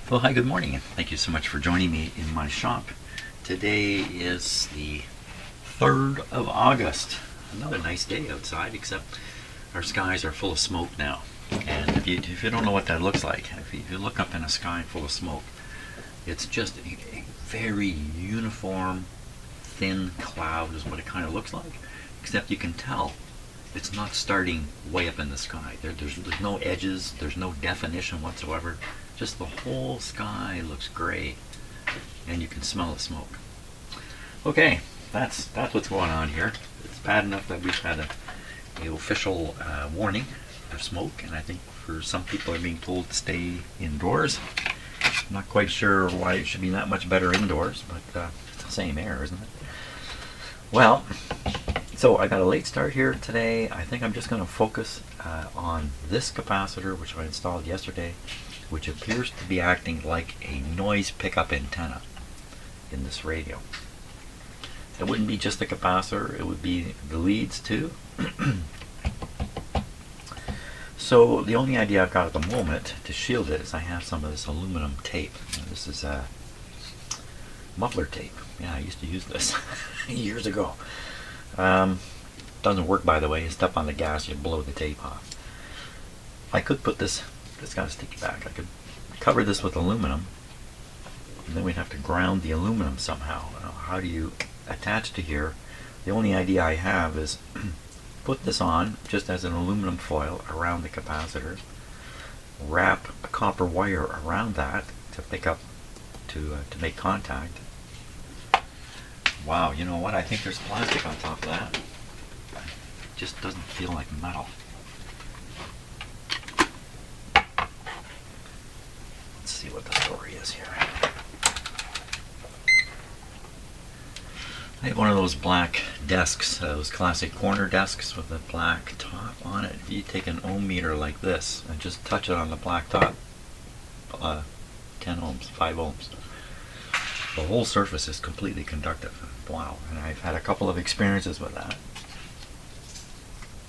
Well, hi, good morning, and thank you so much for joining me in my shop. Today is the 3rd of August. Another nice day outside, except our skies are full of smoke now. And if you don't know what that looks like, if you look up in a sky full of smoke, it's just a very uniform, thin cloud is what it kind of looks like, except you can tell it's not starting way up in the sky. There's no edges, there's no definition whatsoever. Just the whole sky looks gray, and you can smell the smoke. Okay, that's what's going on here. It's bad enough that we've had a official warning of smoke, and I think for some people are being told to stay indoors. I'm not quite sure why it should be that much better indoors, but it's the same air, isn't it? Well, so I got a late start here today. I think I'm just going to focus on this capacitor, which I installed yesterday, which appears to be acting like a noise pickup antenna in this radio. It wouldn't be just the capacitor, it would be the leads too. So the only idea I've got at the moment to shield it is I have some of this aluminum tape. Now, this is muffler tape. Yeah, I used to use this years ago. Doesn't work, by the way. You step on the gas, you blow the tape off. I could put this, it's got a sticky back. I could cover this with aluminum, and then we'd have to ground the aluminum somehow. How do you attach to here? The only idea I have is put this on just as an aluminum foil around the capacitor, wrap a copper wire around that to pick up, to make contact. Wow, you know what? I think there's plastic on top of that. It just doesn't feel like metal. Let's see what the story is here. I have one of those black desks, those classic corner desks with a black top on it. If you take an ohm meter like this and just touch it on the black top, 10 ohms, 5 ohms, the whole surface is completely conductive. Wow, and I've had a couple of experiences with that.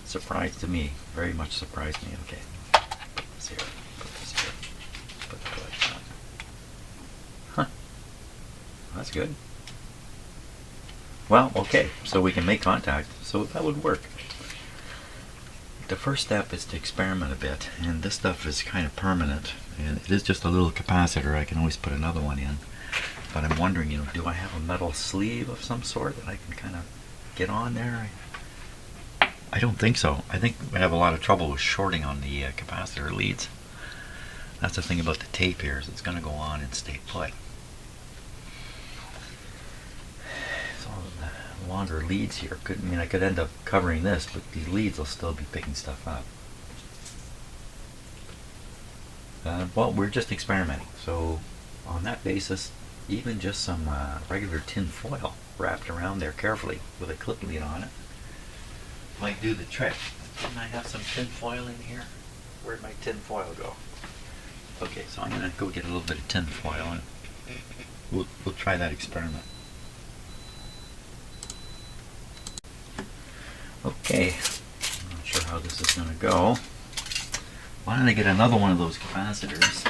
Surprised to me, very much surprised me. Okay, put this here, put this here, put that like that. Huh, that's good. Well, okay, so we can make contact, so that would work. The first step is to experiment a bit, and this stuff is kind of permanent, and it is just a little capacitor. I can always put another one in. But I'm wondering, do I have a metal sleeve of some sort that I can kind of get on there? I don't think so. I think we have a lot of trouble with shorting on the capacitor leads. That's the thing about the tape here, is it's going to go on and stay put. So the longer leads here, I could end up covering this, but these leads will still be picking stuff up. Well, we're just experimenting, so on that basis, even just some regular tin foil wrapped around there carefully with a clip lead on it might do the trick. Didn't I have some tin foil in here? Where'd my tin foil go? Okay, so I'm going to go get a little bit of tin foil and we'll try that experiment. Okay, I'm not sure how this is going to go. Why don't I get another one of those capacitors?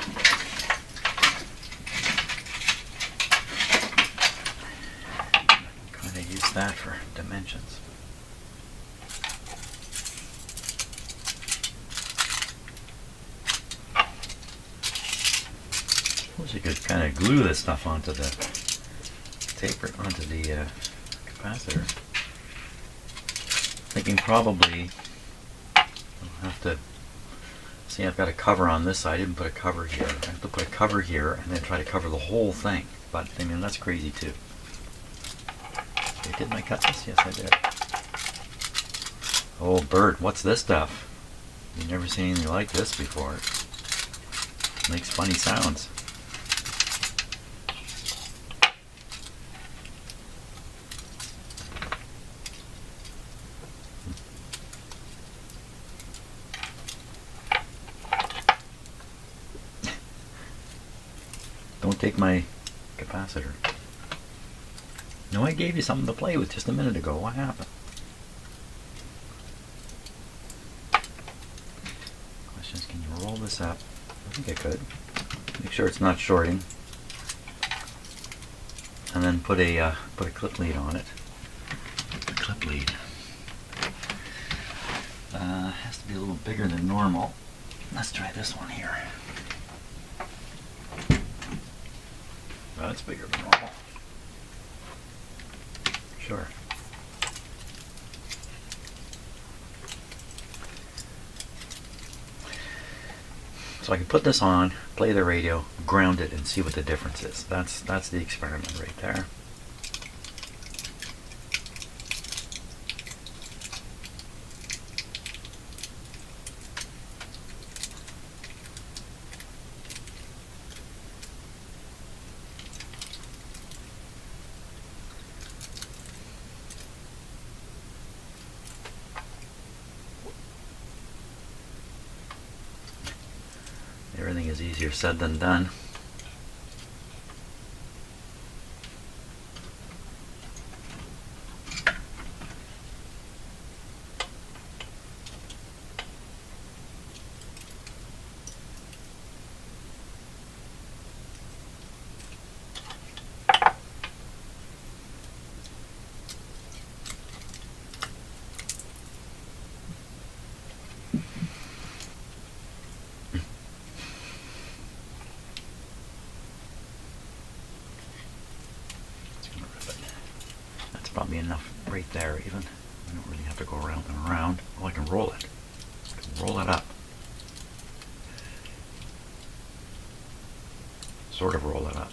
Use that for dimensions. Suppose you could kind of glue this stuff onto the onto the capacitor. Thinking probably I'll have to see. I've got a cover on this side. I didn't put a cover here. I have to put a cover here and then try to cover the whole thing. But that's crazy too. Didn't I cut this? Yes, I did. Oh, Bert, what's this stuff? You've never seen anything like this before. It makes funny sounds. Don't take my capacitor. No, I gave you something to play with just a minute ago. What happened? Question is, can you roll this up? I think I could. Make sure it's not shorting. And then put a clip lead on it. The clip lead has to be a little bigger than normal. Let's try this one here. That's bigger than normal. Sure. So I can put this on, play the radio, ground it, and see what the difference is. That's the experiment right there. Everything is easier said than done. Probably enough right there even. I don't really have to go around and around. Oh, I can roll it. I can roll it up. Sort of roll it up.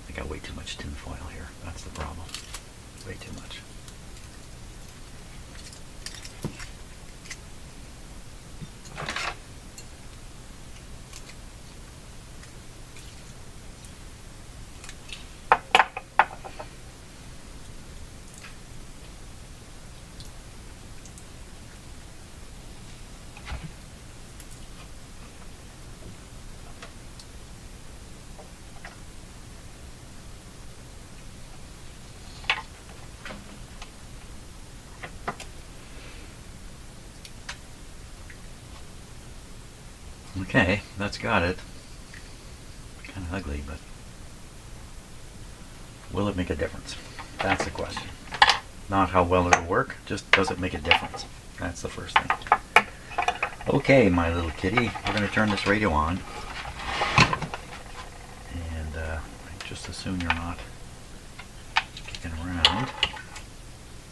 I got way too much tin foil here. That's the problem. Way too much. Okay, that's got it. Kind of ugly, but will it make a difference? That's the question. Not how well it'll work, just does it make a difference? That's the first thing. Okay, my little kitty, we're going to turn this radio on. And I just assume you're not kicking around.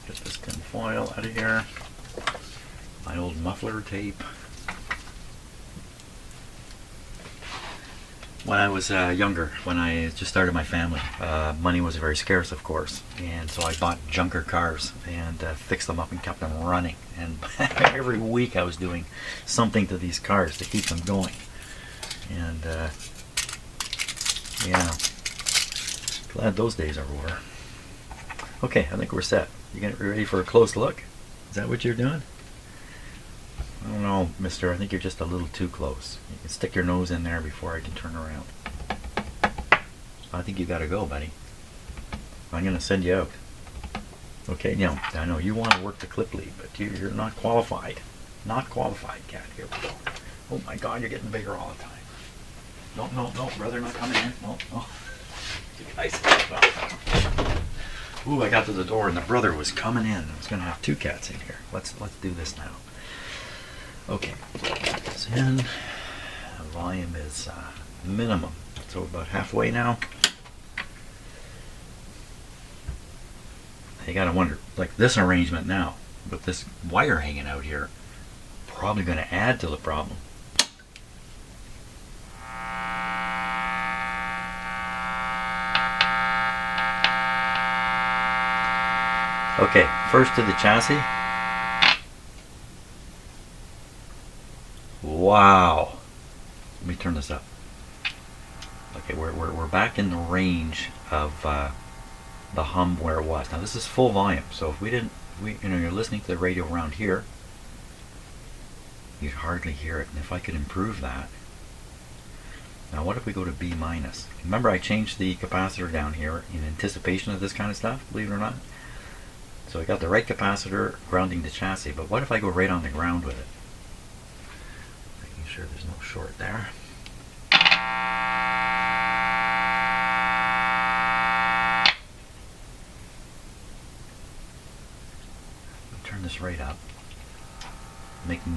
Get this tin foil out of here. My old muffler tape. When I was younger, when I just started my family, money was very scarce, of course, and so I bought junker cars and fixed them up and kept them running. And every week I was doing something to these cars to keep them going. And yeah, glad those days are over. Okay, I think we're set. You get ready for a close look? Is that what you're doing? I don't know, mister. I think you're just a little too close. You can stick your nose in there before I can turn around. I think you gotta go, buddy. I'm gonna send you out. Okay, now, I know you want to work the clip lead, but you're not qualified. Not qualified, cat. Here we go. Oh my God, you're getting bigger all the time. No, no, no, brother, not coming in. No, no. You guys. Ooh, I got to the door and the brother was coming in. I was gonna have two cats in here. Let's do this now. Okay, put this in. The volume is minimum, so about halfway now. You gotta wonder, like this arrangement now, with this wire hanging out here, probably gonna add to the problem. Okay, first to the chassis. Wow. Let me turn this up. Okay, we're back in the range of the hum where it was. Now this is full volume, so if you're listening to the radio around here, you'd hardly hear it. And if I could improve that. Now what if we go to B minus? Remember I changed the capacitor down here in anticipation of this kind of stuff, believe it or not. So I got the right capacitor grounding the chassis, but what if I go right on the ground with it? Making sure there's no short there.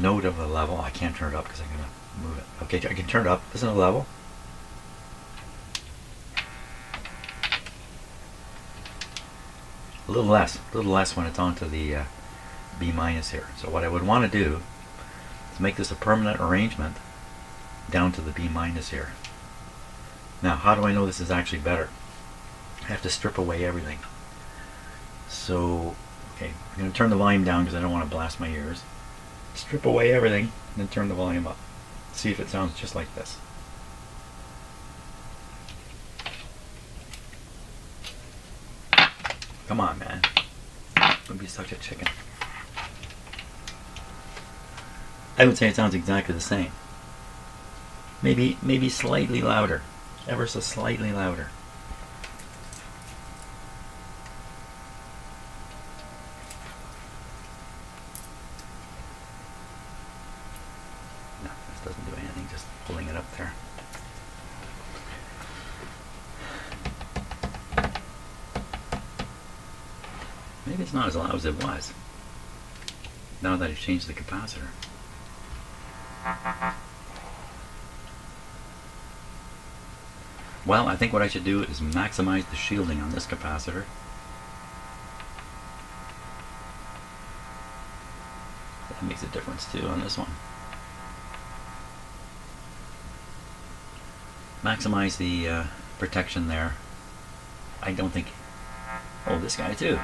note of the level. I can't turn it up because I'm going to move it. Okay, I can turn it up. Isn't it level? A little less when it's onto the B minus here. So what I would want to do is make this a permanent arrangement down to the B minus here. Now, how do I know this is actually better? I have to strip away everything. So, okay, I'm going to turn the volume down because I don't want to blast my ears. Strip away everything, and then turn the volume up. See if it sounds just like this. Come on, man. Don't be such a chicken. I would say it sounds exactly the same. Maybe slightly louder. Ever so slightly louder. No, this doesn't do anything, just pulling it up there. Maybe it's not as loud as it was, now that I've changed the capacitor. Well, I think what I should do is maximize the shielding on this capacitor. That makes a difference too on this one. Maximize the protection there. I don't think... Oh, this guy too.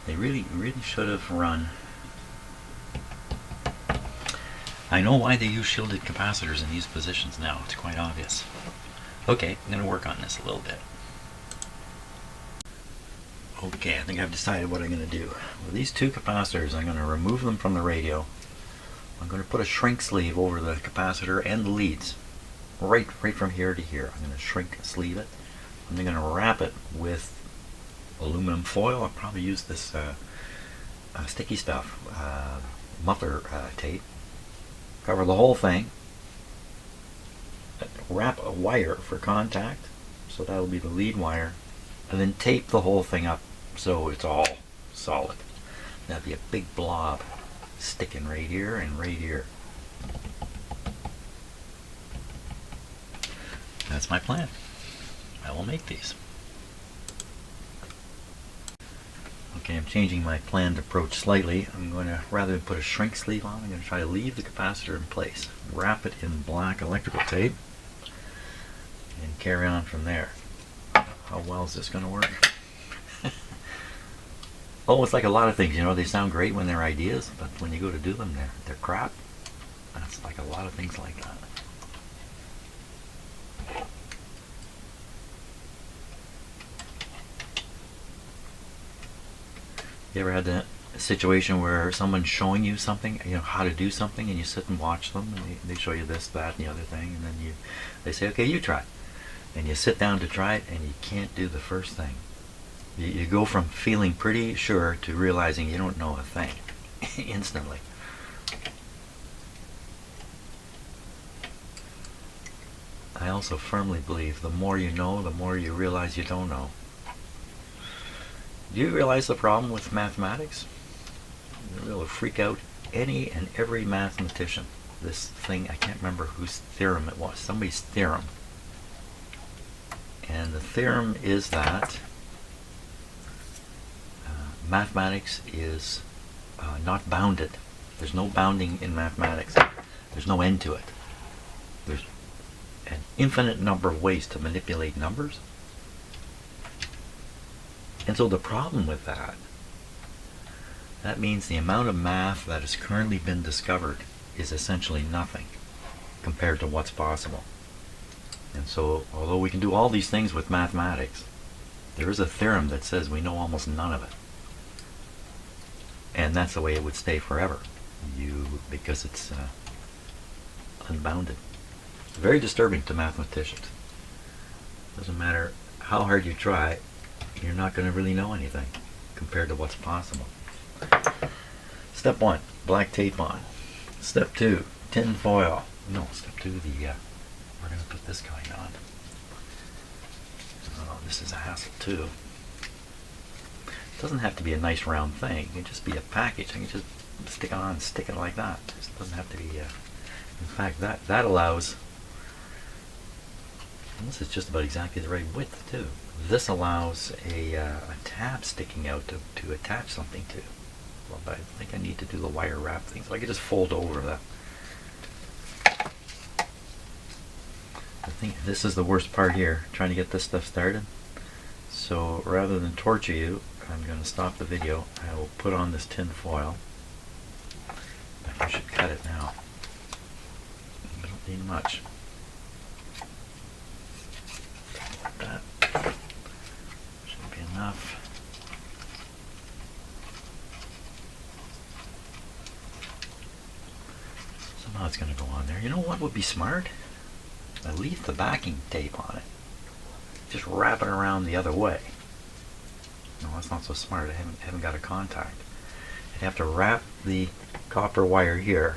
They really should have run. I know why they use shielded capacitors in these positions now. It's quite obvious. Okay, I'm going to work on this a little bit. Okay, I think I've decided what I'm going to do. With these two capacitors, I'm going to remove them from the radio. I'm going to put a shrink sleeve over the capacitor and the leads. Right from here to here. I'm going to shrink sleeve it. I'm going to wrap it with aluminum foil. I'll probably use this sticky stuff, muffler tape. Cover the whole thing. Wrap a wire for contact, so that'll be the lead wire, and then tape the whole thing up so it's all solid. That'll be a big blob sticking right here and right here. That's my plan. I will make these. Okay, I'm changing my planned approach slightly. I'm going to, rather than put a shrink sleeve on, I'm going to try to leave the capacitor in place. Wrap it in black electrical tape and carry on from there. How well is this going to work? Oh, it's like a lot of things, you know, they sound great when they're ideas, but when you go to do them, they're crap. That's like a lot of things like that. You ever had a situation where someone's showing you something, you know, how to do something, and you sit and watch them, and they show you this, that, and the other thing, and then they say, okay, you try. And you sit down to try it, and you can't do the first thing. You go from feeling pretty sure to realizing you don't know a thing instantly. I also firmly believe the more you know, the more you realize you don't know. Do you realize the problem with mathematics? It will freak out any and every mathematician. This thing, I can't remember whose theorem it was, somebody's theorem. And the theorem is that mathematics is not bounded. There's no bounding in mathematics. There's no end to it. There's an infinite number of ways to manipulate numbers. And so the problem with that means the amount of math that has currently been discovered is essentially nothing compared to what's possible. And so, although we can do all these things with mathematics, there is a theorem that says we know almost none of it. And that's the way it would stay forever, because it's unbounded. Very disturbing to mathematicians. Doesn't matter how hard you try, you're not going to really know anything compared to what's possible. Step 1, black tape on. Step 2, tin foil. No, step 2, we're going to put this guy on. Oh, this is a hassle too. It doesn't have to be a nice round thing. It can just be a package. I can just stick it on and stick it like that. It doesn't have to be. In fact, that allows. And this is just about exactly the right width too. This allows a tab sticking out to attach something to. Well, but I think I need to do the wire wrap thing, so I can just fold over that. I think this is the worst part here, trying to get this stuff started. So rather than torture you, I'm going to stop the video. I will put on this tin foil. I should cut it now. I don't need much. Like that. Should be enough. Somehow it's going to go on there. You know what would be smart? I leave the backing tape on it. Just wrap it around the other way. No, that's not so smart. I haven't got a contact. I'd have to wrap the copper wire here,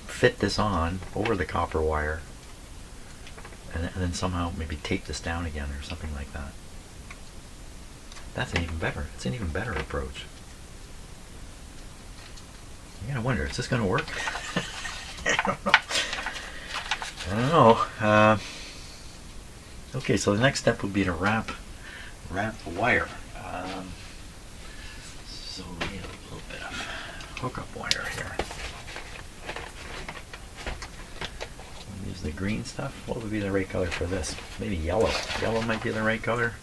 fit this on over the copper wire, and then somehow maybe tape this down again or something like that. That's an even better. It's an even better approach. You gotta wonder, is this gonna work? I don't know. Okay, so the next step would be to wrap the wire. So we need a little bit of hookup wire here. We'll use the green stuff. What would be the right color for this? Maybe yellow. Yellow might be the right color.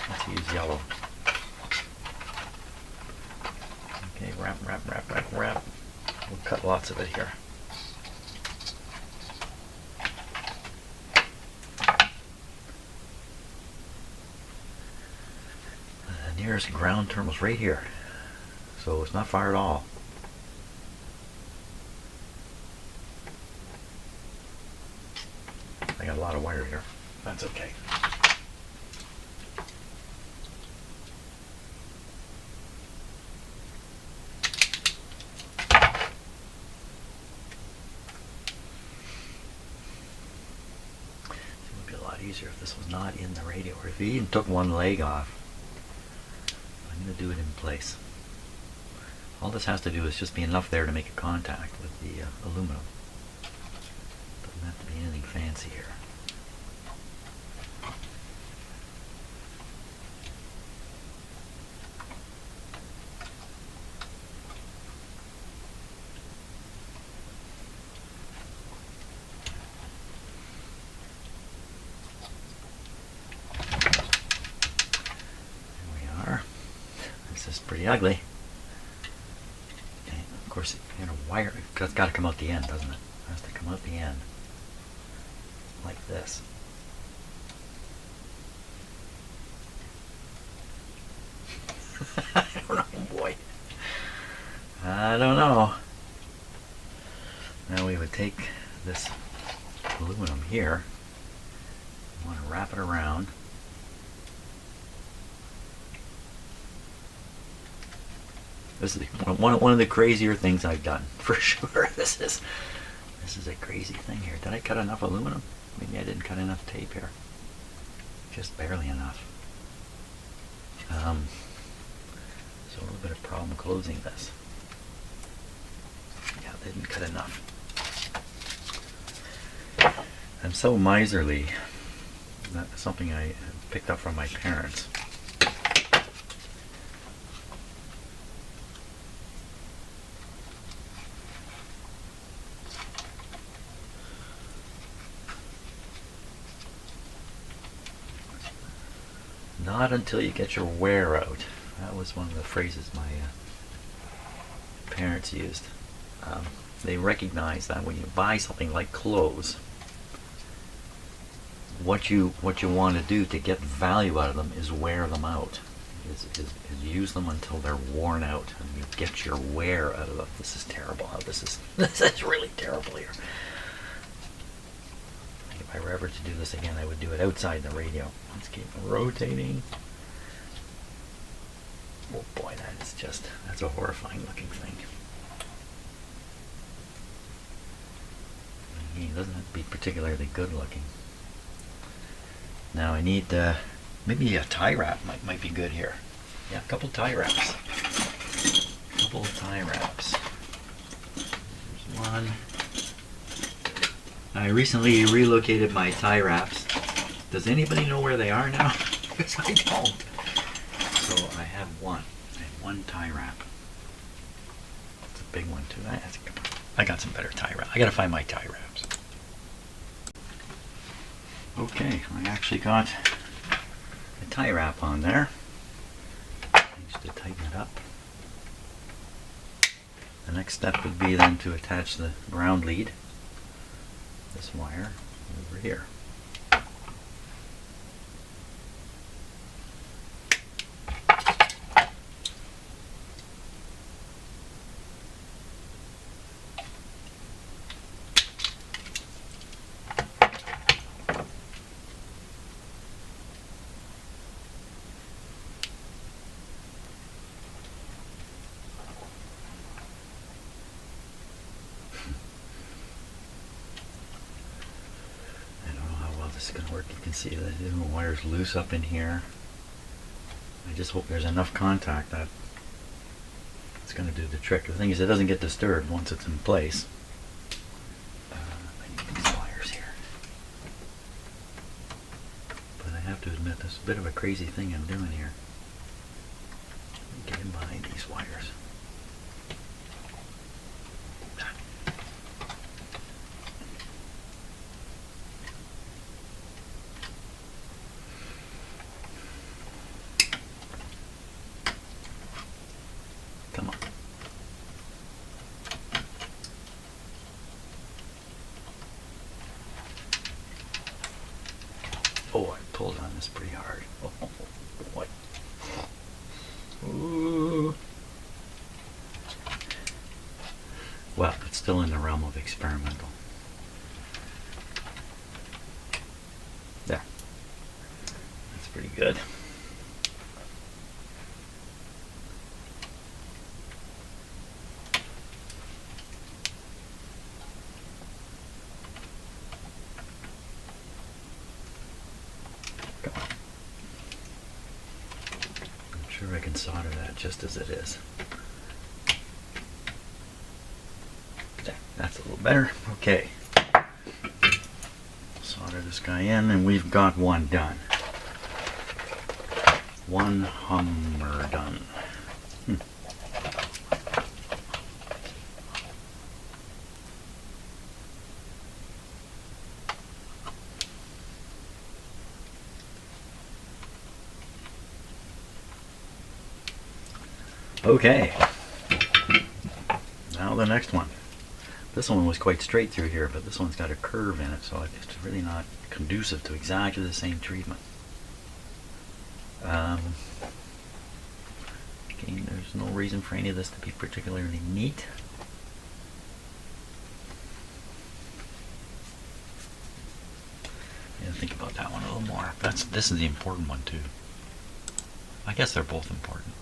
Let's use yellow. Okay, wrap. We'll cut lots of it here. The nearest ground terminal's right here, so it's not far at all. I got a lot of wire here. That's okay. It would be a lot easier if this was not in the radio, or if you even took one leg off. I'm going to do it in place. All this has to do is just be enough there to make a contact with the aluminum. Doesn't have to be anything fancy here. This is pretty ugly. Okay, of course, you know, wire, that's got to come out the end, doesn't it? It has to come out the end. Like this. I don't know, boy. I don't know. Now we would take this aluminum here. We want to wrap it around. This is one of the crazier things I've done, for sure. This is a crazy thing here. Did I cut enough aluminum? Maybe I didn't cut enough tape here. Just barely enough. So a little bit of problem closing this. Yeah, they didn't cut enough. I'm so miserly. That's something I picked up from my parents. Not until you get your wear out. That was one of the phrases my parents used. They recognize that when you buy something like clothes, what you want to do to get value out of them is wear them out. Is use them until they're worn out, and you get your wear out of them. This is terrible. This is really terrible here. If I were ever to do this again, I would do it outside the radio. Let's keep rotating. Oh boy, that's a horrifying looking thing. It doesn't have to be particularly good looking. Now I need Maybe a tie wrap might be good here. Yeah, a couple tie wraps. Couple of tie wraps. There's one. I recently relocated my tie wraps. Does anybody know where they are now? Because I don't. So I have one. I have one tie wrap. It's a big one too. I got some better tie wrap. I gotta find my tie wraps. Okay, I actually got a tie wrap on there. Just to tighten it up. The next step would be then to attach the ground lead, this wire, over here. This is going to work. You can see that the wire's loose up in here. I just hope there's enough contact that it's going to do the trick. The thing is, it doesn't get disturbed once it's in place. I need these wires here. But I have to admit, this is a bit of a crazy thing I'm doing here. Get in behind these wires. Come on. Oh, I pulled on this pretty hard. Oh, what? Ooh. Well, it's still in the realm of experimental. There. That's pretty good. I'm sure I can solder that just as it is. There, that's a little better. Okay. Solder this guy in, and we've got one done. One hummer done. Okay, now the next one. This one was quite straight through here, but this one's got a curve in it, so it's really not conducive to exactly the same treatment. Again, there's no reason for any of this to be particularly neat. Yeah, think about that one a little more. This is the important one too. I guess they're both important.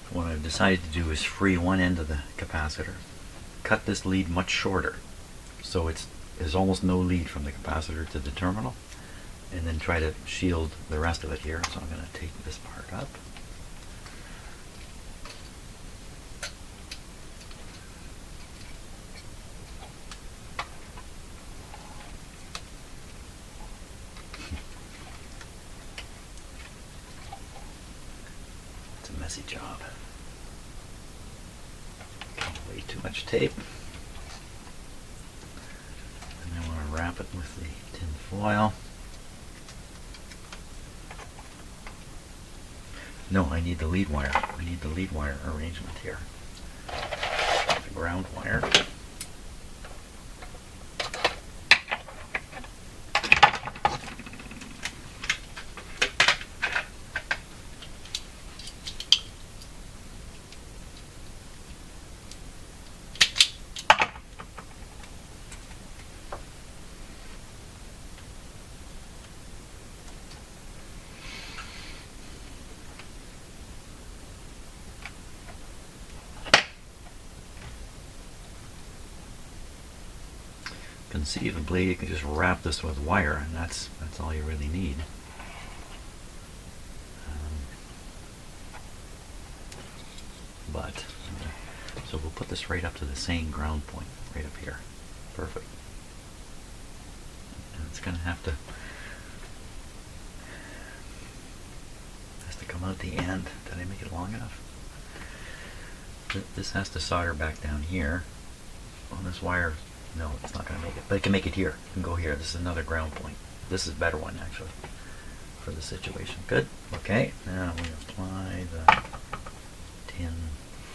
What I've decided to do is free one end of the capacitor, cut this lead much shorter, so there's almost no lead from the capacitor to the terminal, and then try to shield the rest of it here. So I'm going to take this part up. It's a messy job. Way too much tape. And I want to wrap it with the tin foil. No, I need the lead wire. I need the lead wire arrangement here. The ground wire. Conceivably, you can just wrap this with wire, and that's all you really need. So we'll put this right up to the same ground point, right up here. Perfect. And it's going to has to come out the end. Did I make it long enough? This has to solder back down here. On this wire, no, it's not going to make it. But it can make it here. It can go here. This is another ground point. This is a better one, actually, for the situation. Good. Okay. Now we apply the tin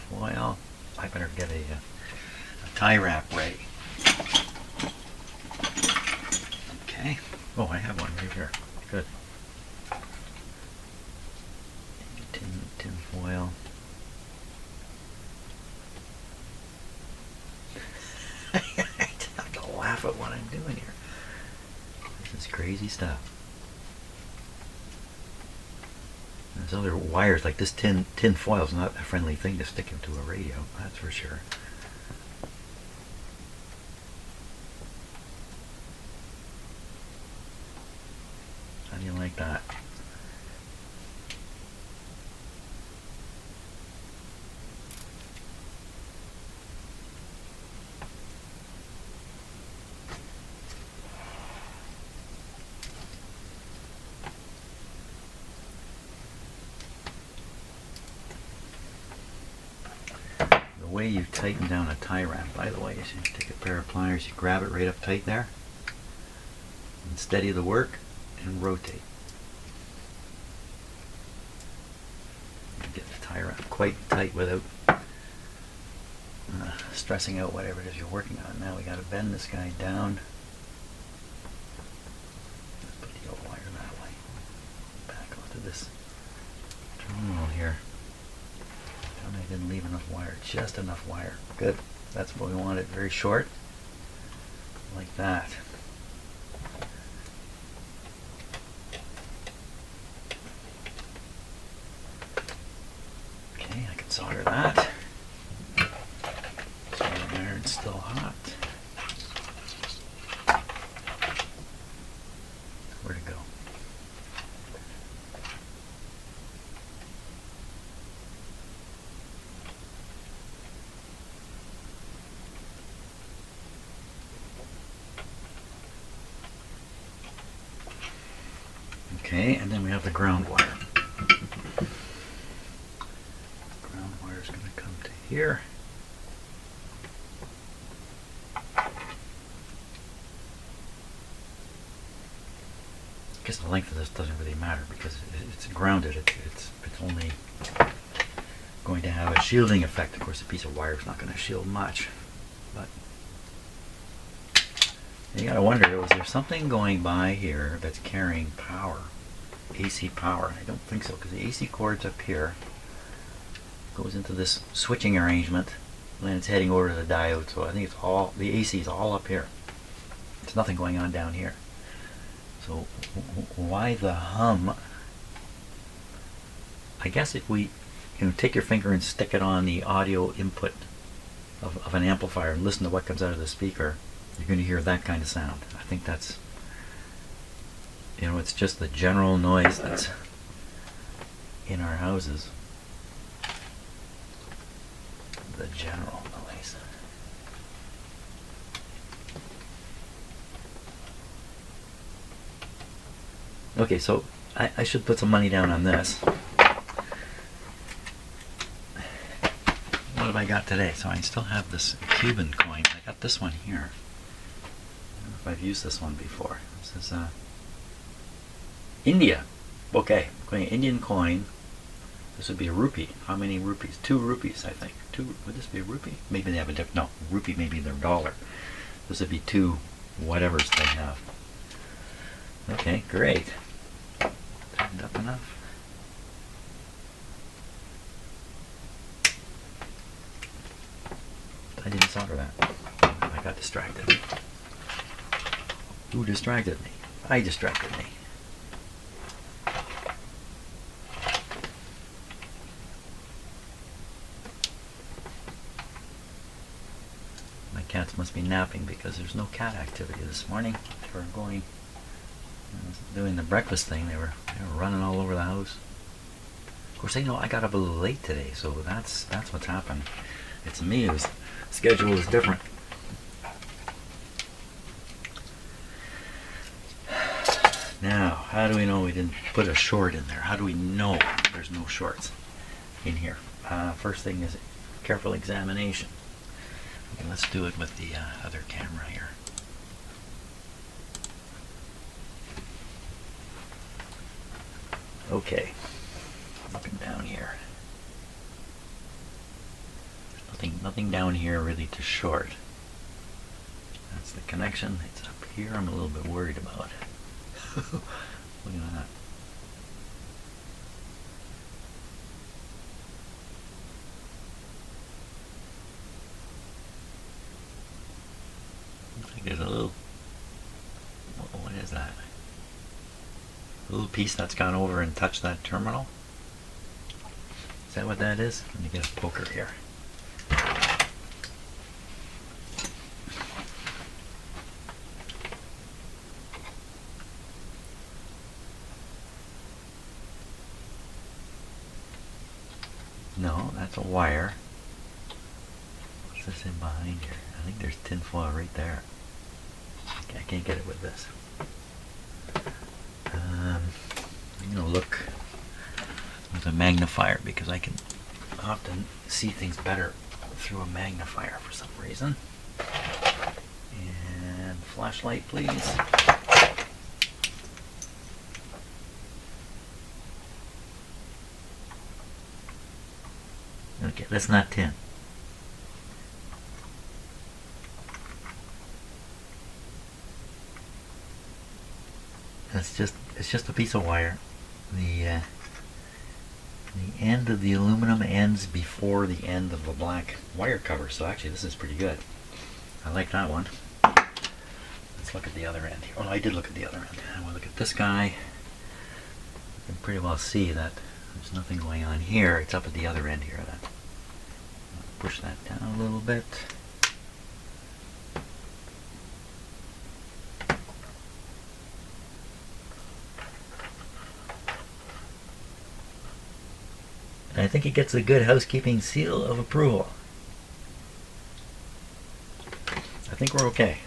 foil. I better get a tie wrap ready. Okay. Oh, I have one right here. Good. Tin foil. I have to laugh at what I'm doing here. This is crazy stuff. There's other wires, like this tin foil is not a friendly thing to stick into a radio, that's for sure. How do you like that? The way you tighten down a tie wrap, by the way, is you take a pair of pliers, you grab it right up tight there, and steady the work, and rotate. And get the tie wrap quite tight without stressing out whatever it is you're working on. Now we got to bend this guy down. Let's put the old wire that way. Back onto this terminal here. I didn't leave enough wire, just enough wire. Good. That's what we want it, very short, like that. Okay, I can solder that. Soldering iron's still hot. Where'd it go? Okay, and then we have the ground wire. Ground wire is going to come to here. I guess the length of this doesn't really matter because it's grounded. It's only going to have a shielding effect. Of course, a piece of wire is not going to shield much, but you got to wonder, was there something going by here that's carrying power? AC power. I don't think so, because the AC cord's up here, goes into this switching arrangement, and then it's heading over to the diode. So I think it's all, the AC is all up here. There's nothing going on down here. So why the hum? I guess if we, take your finger and stick it on the audio input of an amplifier and listen to what comes out of the speaker, you're going to hear that kind of sound. I think that's, it's just the general noise that's in our houses. The general noise. Okay, so I should put some money down on this. What have I got today? So I still have this Cuban coin. I got this one here. I don't know if I've used this one before. This is India. Okay, Indian coin. This would be a rupee. How many rupees? 2 rupees, I think. Would this be a rupee? Maybe they have a different. No, rupee may be their dollar. This would be 2 whatevers they have. Okay, great. Tightened up enough. I didn't solder that. I got distracted. Who distracted me? I distracted me. cats must be napping because there's no cat activity this morning. They were doing the breakfast thing. They were running all over the house. Of course, they know I got up a little late today, so that's what's happened. It's me whose schedule is different. Now, how do we know we didn't put a short in there? How do we know there's no shorts in here? First thing is careful examination. Okay, let's do it with the other camera here. Okay, looking down here. Nothing down here really to short. That's the connection. It's up here I'm a little bit worried about. Look at that. Looks like there's a little, what is that? A little piece that's gone over and touched that terminal? Is that what that is? Let me get a poker here. No, that's a wire. What's this in behind here? I think there's tin foil right there. Okay, I can't get it with this. I'm going to look with a magnifier because I can often see things better through a magnifier for some reason. And flashlight, please. Okay, that's not tin. It's just a piece of wire. The end of the aluminum ends before the end of the black wire cover. So actually this is pretty good. I like that one. Let's look at the other end here. Oh, I did look at the other end. I want to look at this guy. You can pretty well see that there's nothing going on here. It's up at the other end here. Push that down a little bit. And I think it gets a good housekeeping seal of approval. I think we're okay.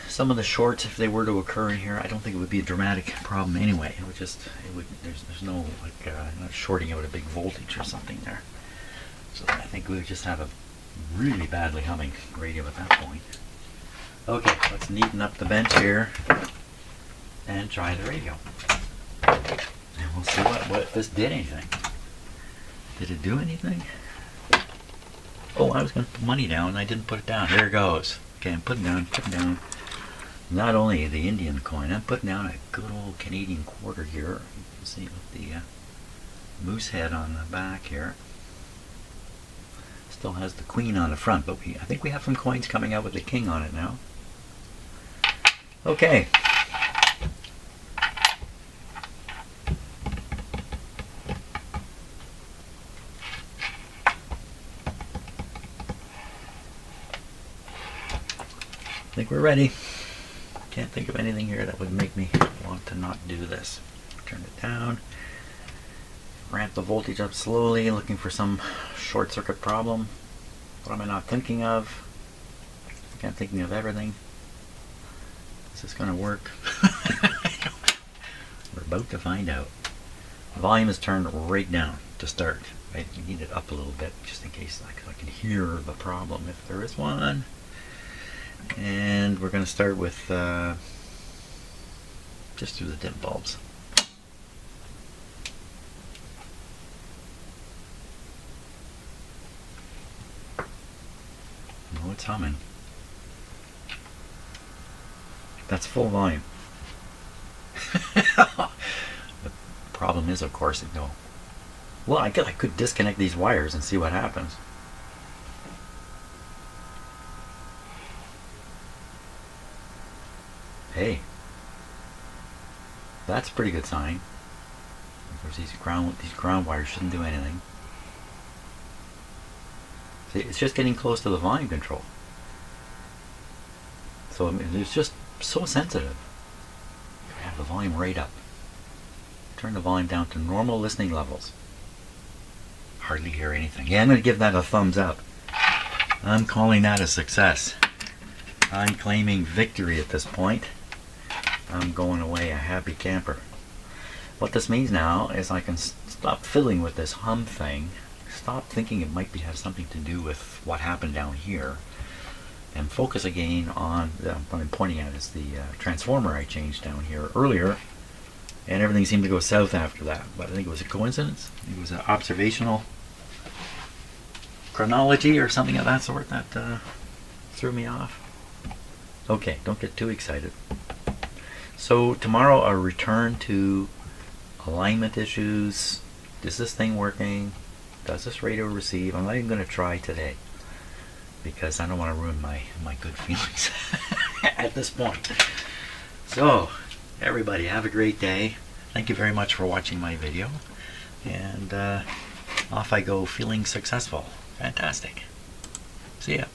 Some of the shorts, if they were to occur in here, I don't think it would be a dramatic problem anyway. It would just, there's no like not shorting out a big voltage or something there. So I think we would just have a really badly humming radio at that point. Okay, let's neaten up the bench here and try the radio. And we'll see what if this did anything. Did it do anything? Oh, I was going to put money down and I didn't put it down. Here it goes. Okay, I'm putting down. Not only the Indian coin, I'm putting down a good old Canadian quarter here. You can see with the moose head on the back here. Still has the queen on the front, but I think we have some coins coming out with the king on it now. Okay. I think we're ready. Can't think of anything here that would make me want to not do this. Turn it down. Ramp the voltage up slowly, looking for some short circuit problem. What am I not thinking of? I think I'm thinking of everything. Is this going to work? We're about to find out. The volume is turned right down to start. Right? You need it up a little bit just in case I can hear the problem if there is one. And we're going to start with just through the dim bulbs. Oh, it's humming. That's full volume. The problem is, of course, no. Well, I could disconnect these wires and see what happens. Hey, that's a pretty good sign. Of course, these ground wires shouldn't do anything. See, it's just getting close to the volume control. So I mean, it's just so sensitive. I have the volume right up. Turn the volume down to normal listening levels. Hardly hear anything. Yeah, I'm going to give that a thumbs up. I'm calling that a success. I'm claiming victory at this point. I'm going away a happy camper. What this means now is I can stop fiddling with this hum thing, stop thinking it might have something to do with what happened down here, and focus again on what I'm pointing at is the transformer I changed down here earlier, and everything seemed to go south after that. But I think it was a coincidence. It was an observational chronology or something of that sort that threw me off. Okay, don't get too excited. So tomorrow I'll return to alignment issues. Is this thing working? Does this radio receive? I'm not even going to try today because I don't want to ruin my good feelings at this point. So everybody have a great day. Thank you very much for watching my video, and off I go feeling successful. Fantastic. See ya.